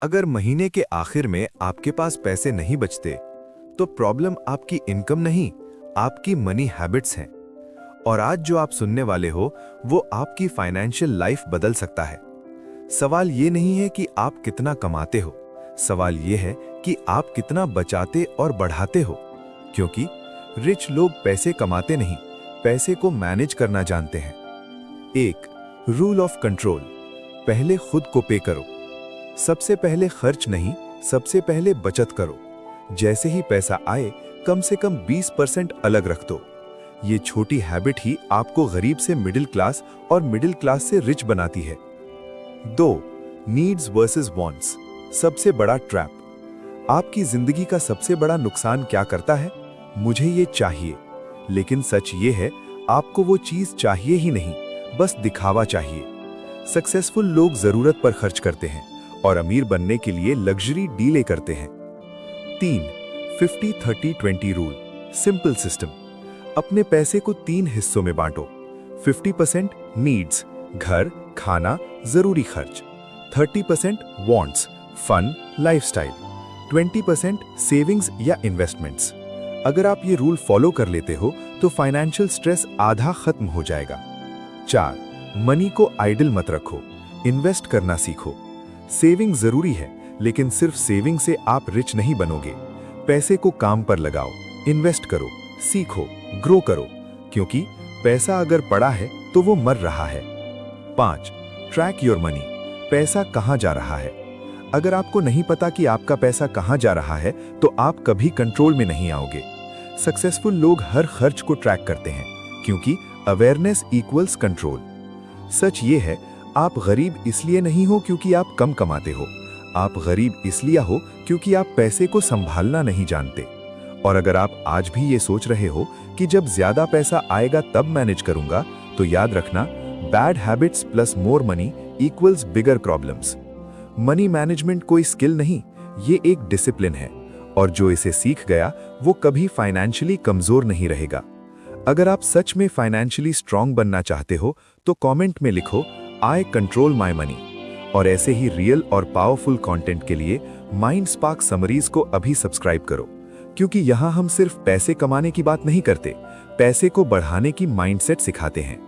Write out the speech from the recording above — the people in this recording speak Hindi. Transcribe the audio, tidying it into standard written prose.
अगर महीने के आखिर में आपके पास पैसे नहीं बचते, तो प्रॉब्लम आपकी इनकम नहीं, आपकी मनी हैबिट्स हैं। और आज जो आप सुनने वाले हो, वो आपकी फाइनेंशियल लाइफ बदल सकता है। सवाल ये नहीं है कि आप कितना कमाते हो, सवाल ये है कि आप कितना बचाते और बढ़ाते हो। क्योंकि रिच लोग पैसे कमाते नहीं, पैसे को मैनेज करना जानते हैं। 1. Rule of control. पहले खुद को पे करो। सबसे पहले खर्च नहीं, सबसे पहले बचत करो। जैसे ही पैसा आए, कम से कम 20% अलग रख दो। ये छोटी हैबिट ही आपको गरीब से मिडिल क्लास और मिडिल क्लास से रिच बनाती है। 2. Needs versus wants. सबसे बड़ा ट्रैप। आपकी जिंदगी का सबसे बड़ा नुकसान क्या करता है? मुझे ये चाहिए। लेकिन सच ये है, आपको वो चीज चाहिए ही नहीं, बस दिखावा चाहिए। सक्सेसफुल लोग जरूरत पर खर्च करते हैं और अमीर बनने के लिए लग्जरी डीलें करते हैं। 3. 50-30-20 रूल। Simple system. अपने पैसे को 3 हिस्सों में बांटो। 50% नीड्स, घर, खाना, जरूरी खर्च। 30% वांट्स, फन, लाइफस्टाइल। 20% सेविंग्स या इन्वेस्टमेंट्स। अगर आप ये रूल फॉलो कर लेते हो, तो फाइनेंशियल स्ट्रेस आधा खत्म हो जाएगा। 4. मनी को आइडल मत रखो, इन्वेस्ट करना सीखो। सेविंग जरूरी है, लेकिन सिर्फ सेविंग से आप रिच नहीं बनोगे। पैसे को काम पर लगाओ, इन्वेस्ट करो, सीखो, ग्रो करो, क्योंकि पैसा अगर पड़ा है तो वो मर रहा है। 5. Track your money. पैसा कहाँ जा रहा है? अगर आपको नहीं पता कि आपका पैसा कहाँ जा रहा है, तो आप कभी कंट्रोल में नहीं आओगे। सक्सेसफुल लोग हर खर्च को ट्रैक करते हैं, क्योंकि अवेयरनेस इक्वल्स कंट्रोल। सच ये है, आप गरीब इसलिए नहीं हो क्योंकि आप कम कमाते हो, आप गरीब इसलिए हो क्योंकि आप पैसे को संभालना नहीं जानते। और अगर आप आज भी ये सोच रहे हो कि जब ज्यादा पैसा आएगा तब मैनेज करूंगा, तो याद रखना, bad habits plus more money equals बिगर प्रॉब्लम्स। मनी मैनेजमेंट कोई स्किल नहीं, ये एक डिसिप्लिन है, और जो इसे सीख गया वो कभी फाइनेंशियली कमजोर नहीं रहेगा। अगर आप सच में फाइनेंशियली स्ट्रांग बनना चाहते हो, तो कमेंट में लिखो, आई कंट्रोल माई मनी। और ऐसे ही रियल और पावरफुल कंटेंट के लिए माइंड स्पार्क समरीज को अभी सब्सक्राइब करो, क्योंकि यहाँ हम सिर्फ पैसे कमाने की बात नहीं करते, पैसे को बढ़ाने की माइंडसेट सिखाते हैं।